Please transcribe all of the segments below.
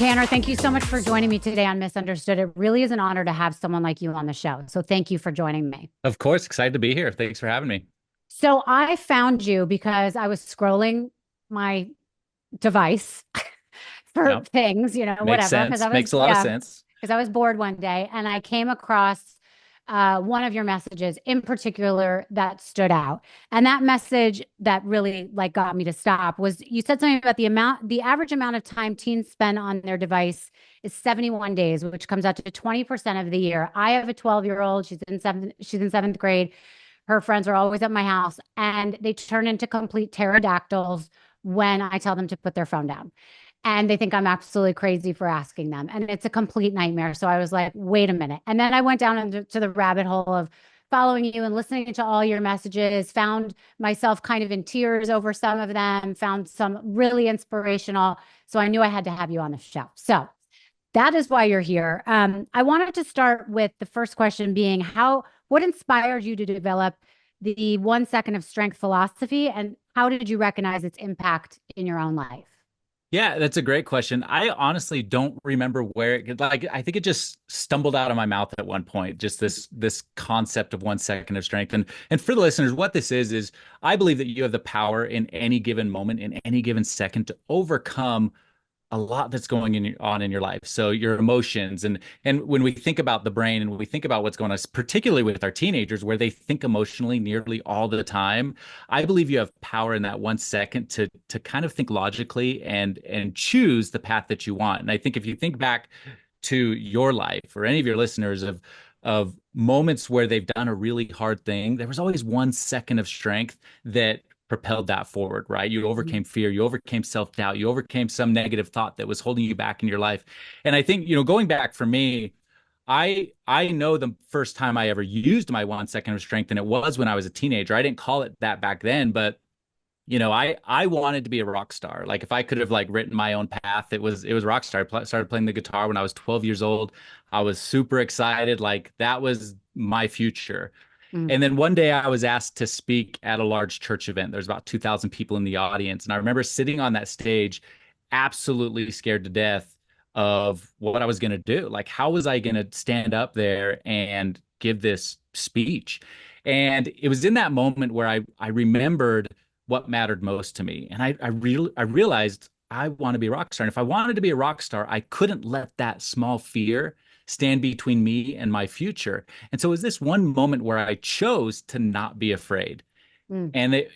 Tanner, thank you so much for joining me today on Misunderstood. It really is an honor to have someone like you on the show. So thank you for joining me. Of course, excited to be here. Thanks for having me. So I found you because I was scrolling my device for Yep. things, Makes whatever, because sense. I was, Makes a lot of yeah, sense. because I was bored one day and I came across one of your messages in particular that stood out. And that message that really like got me to stop was you said something about the average amount of time teens spend on their device is 71 days, which comes out to 20% of the year. I have a 12-year-old. She's in seventh grade. Her friends are always at my house and they turn into complete pterodactyls when I tell them to put their phone down. And they think I'm absolutely crazy for asking them. And it's a complete nightmare. So I was like, wait a minute. And then I went down into the rabbit hole of following you and listening to all your messages, found myself kind of in tears over some of them, found some really inspirational. So I knew I had to have you on the show. So that is why you're here. I wanted to start with the first question being what inspired you to develop the 1 second of strength philosophy, and how did you recognize its impact in your own life? Yeah, that's a great question. I honestly don't remember where I think it just stumbled out of my mouth at one point, just this concept of 1 second of strength. And for the listeners, what this is I believe that you have the power in any given moment, in any given second to overcome a lot that's on in your life. So your emotions and when we think about the brain and when we think about what's going on, particularly with our teenagers, where they think emotionally nearly all the time, I believe you have power in that 1 second to kind of think logically and choose the path that you want. And I think if you think back to your life or any of your listeners of moments where they've done a really hard thing, there was always 1 second of strength that propelled that forward, right? You overcame fear, you overcame self-doubt, you overcame some negative thought that was holding you back in your life. And I think, going back for me, I know the first time I ever used my 1 second of strength, and it was when I was a teenager. I didn't call it that back then, but I wanted to be a rock star. Like if I could have like written my own path, it was rock star. Started playing the guitar when I was 12 years old. I was super excited. Like that was my future. Mm. And then one day I was asked to speak at a large church event. There's about 2,000 people in the audience. And I remember sitting on that stage, absolutely scared to death of what I was going to do. Like, how was I going to stand up there and give this speech? And it was in that moment where I remembered what mattered most to me. And I realized I want to be a rock star. And if I wanted to be a rock star, I couldn't let that small fear stand between me and my future. And so it was this one moment where I chose to not be afraid. Mm.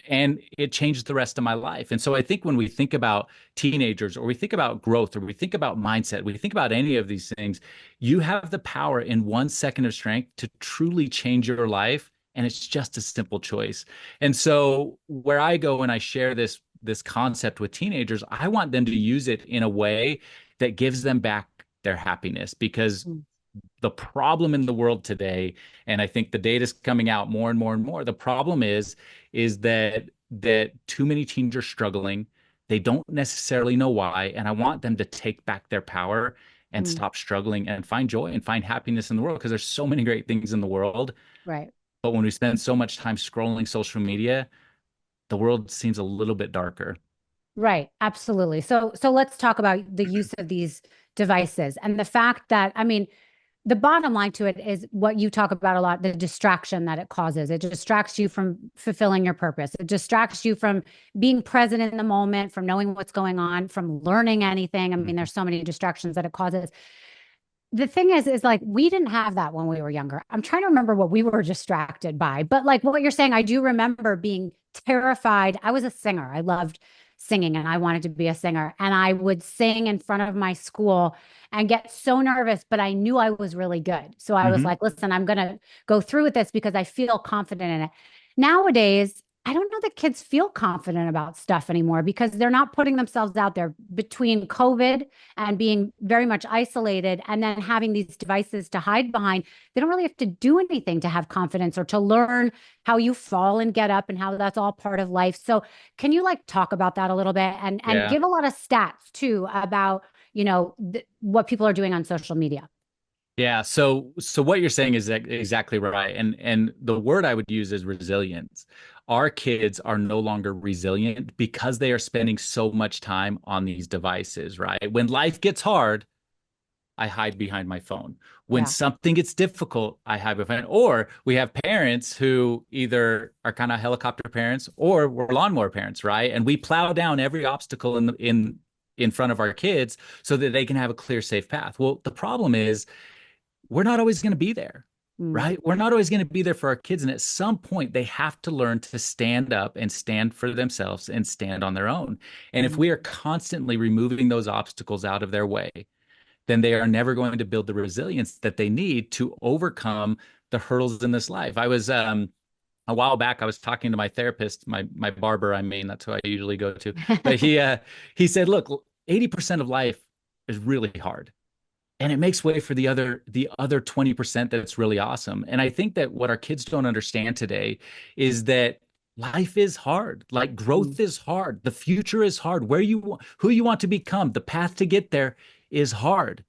And it changed the rest of my life. And so I think when we think about teenagers or we think about growth or we think about mindset, we think about any of these things, you have the power in 1 second of strength to truly change your life. And it's just a simple choice. And so where I go and I share this concept with teenagers, I want them to use it in a way that gives them back their happiness because Mm. the problem in the world today, and I think the data is coming out more and more and more. The problem is that too many teens are struggling. They don't necessarily know why, and I want them to take back their power and Mm. stop struggling and find joy and find happiness in the world because there's so many great things in the world. Right. But when we spend so much time scrolling social media, the world seems a little bit darker. Right. Absolutely. So let's talk about the use of these devices and the fact that, I mean, the bottom line to it is what you talk about a lot, the distraction that it causes. It distracts you from fulfilling your purpose. It distracts you from being present in the moment, from knowing what's going on, from learning anything. I mean, Mhm. there's so many distractions that it causes. The thing is like we didn't have that when we were younger. I'm trying to remember what we were distracted by, but like what you're saying, I do remember being terrified. I was a singer. I loved singing and I wanted to be a singer. And I would sing in front of my school and get so nervous, but I knew I was really good. So I was Mhm. like, listen, I'm going to go through with this because I feel confident in it. Nowadays, I don't know that kids feel confident about stuff anymore because they're not putting themselves out there between COVID and being very much isolated and then having these devices to hide behind. They don't really have to do anything to have confidence or to learn how you fall and get up and how that's all part of life. So can you like talk about that a little bit and Yeah. give a lot of stats too about, what people are doing on social media? Yeah, so what you're saying is exactly right. And the word I would use is resilience. Our kids are no longer resilient because they are spending so much time on these devices, right? When life gets hard, I hide behind my phone. When Yeah. something gets difficult, I hide behind. Or we have parents who either are kind of helicopter parents or we're lawnmower parents, right? And we plow down every obstacle in front of our kids so that they can have a clear, safe path. Well, the problem is we're not always going to be there, Mm, right? We're not always going to be there for our kids. And at some point, they have to learn to stand up and stand for themselves and stand on their own. And if mm, we are constantly removing those obstacles out of their way, then they are never going to build the resilience that they need to overcome the hurdles in this life. I was a while back, I was talking to my therapist, my barber, I mean, that's who I usually go to. But he said, look, 80% of life is really hard and it makes way for the other 20% that's really awesome. And I think that what our kids don't understand today is that life is hard. Like mm, growth is hard. The future is hard. Who you want to become, the path to get there is hard.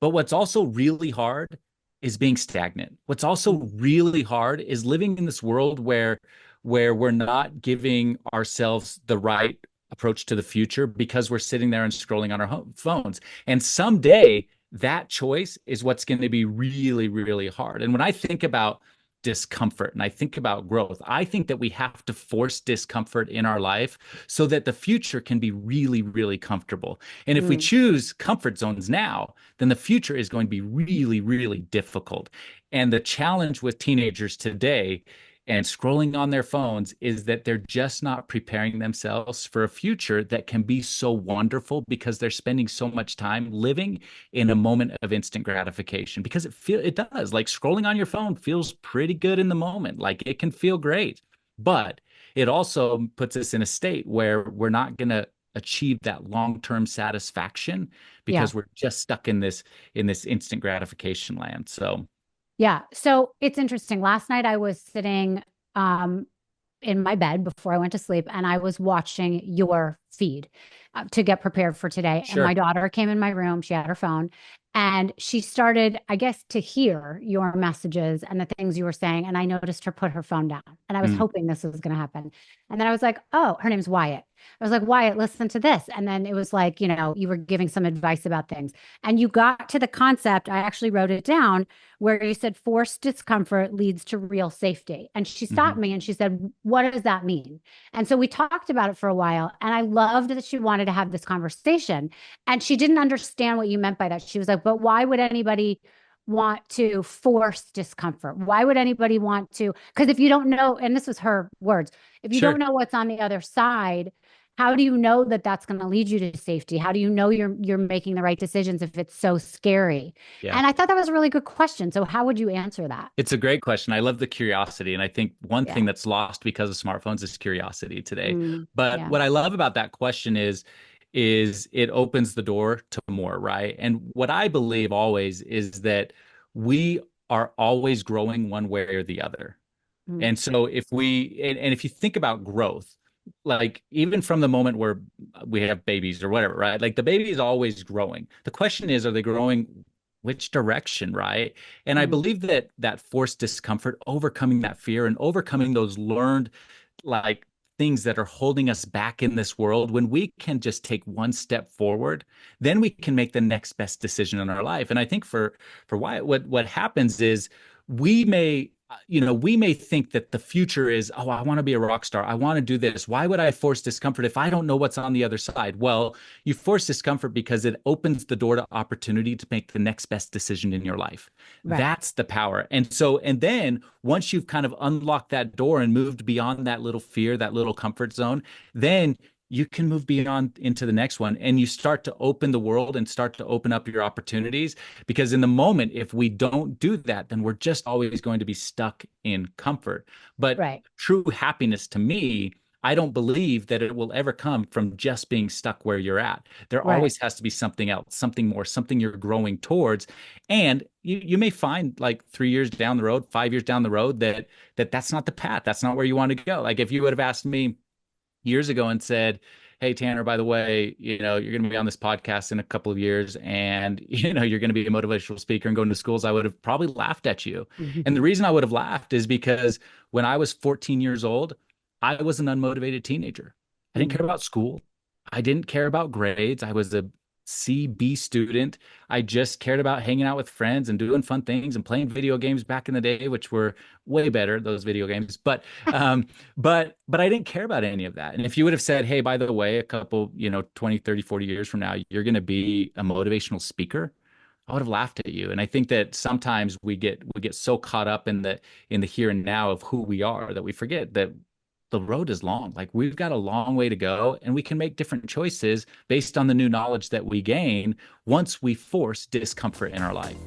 But what's also really hard is being stagnant. What's also mm, really hard is living in this world where we're not giving ourselves the right approach to the future because we're sitting there and scrolling on our phones. And someday that choice is what's going to be really, really hard. And when I think about discomfort and I think about growth, I think that we have to force discomfort in our life so that the future can be really, really comfortable. And if we mm. choose comfort zones now, then the future is going to be really, really difficult. And the challenge with teenagers today and scrolling on their phones is that they're just not preparing themselves for a future that can be so wonderful because they're spending so much time living in a moment of instant gratification because it does, like scrolling on your phone feels pretty good in the moment, like it can feel great, but it also puts us in a state where we're not going to achieve that long-term satisfaction Yeah. because we're just stuck in this instant gratification land. So Yeah. So it's interesting. Last night I was sitting um in my bed before I went to sleep and I was watching your feed to get prepared for today. And my sure. daughter came in my room. She had her phone and she started, I guess, to hear your messages and the things you were saying. And I noticed her put her phone down. And I was Mm, hoping this was going to happen. And then I was like, oh, her name's Wyatt. I was like, Wyatt, listen to this. And then it was like, you were giving some advice about things. And you got to the concept. I actually wrote it down where you said forced discomfort leads to real safety. And she stopped mhm. me and she said, what does that mean? And so we talked about it for a while. And I loved that she wanted to have this conversation. And she didn't understand what you meant by that. She was like, but why would anybody want to force discomfort? Why would anybody want to? Because if you don't know, and this was her words, if you don't Sure. know what's on the other side, how do you know that that's going to lead you to safety? How do you know you're making the right decisions if it's so scary? Yeah. And I thought that was a really good question. So how would you answer that? It's a great question. I love the curiosity. And I think one thing Yeah. that's lost because of smartphones is curiosity today. Mm, But yeah. what I love about that question is it opens the door to more, right? And what I believe always is that we are always growing one way or the other. Mm, And so and if you think about growth, like even from the moment where we have babies or whatever, right? Like the baby is always growing. The question is, are they growing which direction, right? And I mm, believe that that forced discomfort, overcoming that fear and overcoming those learned like things that are holding us back in this world, when we can just take one step forward, then we can make the next best decision in our life. And I think for Wyatt, what happens is we may we may think that the future is, oh, I want to be a rock star. I want to do this. Why would I force discomfort if I don't know what's on the other side? Well, you force discomfort because it opens the door to opportunity to make the next best decision in your life. right. That's the power. And then once you've kind of unlocked that door and moved beyond that little fear, that little comfort zone, then you can move beyond into the next one and you start to open the world and start to open up your opportunities. Because in the moment, if we don't do that, then we're just always going to be stuck in comfort. But Right. true happiness to me, I don't believe that it will ever come from just being stuck where you're at. There Right. always has to be something else, something more, something you're growing towards. And you may find like 3 years down the road, 5 years down the road that's not the path. That's not where you want to go. Like if you would have asked me years ago and said, hey, Tanner, by the way, you're going to be on this podcast in a couple of years and, you're going to be a motivational speaker and going to schools, I would have probably laughed at you. And the reason I would have laughed is because when I was 14 years old, I was an unmotivated teenager. I didn't care about school. I didn't care about grades. I was a CB student. I just cared about hanging out with friends and doing fun things and playing video games back in the day, which were way better, those video games. But I didn't care about any of that. And if you would have said, hey, by the way, a couple, 20, 30, 40 years from now, you're going to be a motivational speaker, I would have laughed at you. And I think that sometimes we get so caught up in the here and now of who we are that we forget that the road is long. Like we've got a long way to go, and we can make different choices based on the new knowledge that we gain once we force discomfort in our life.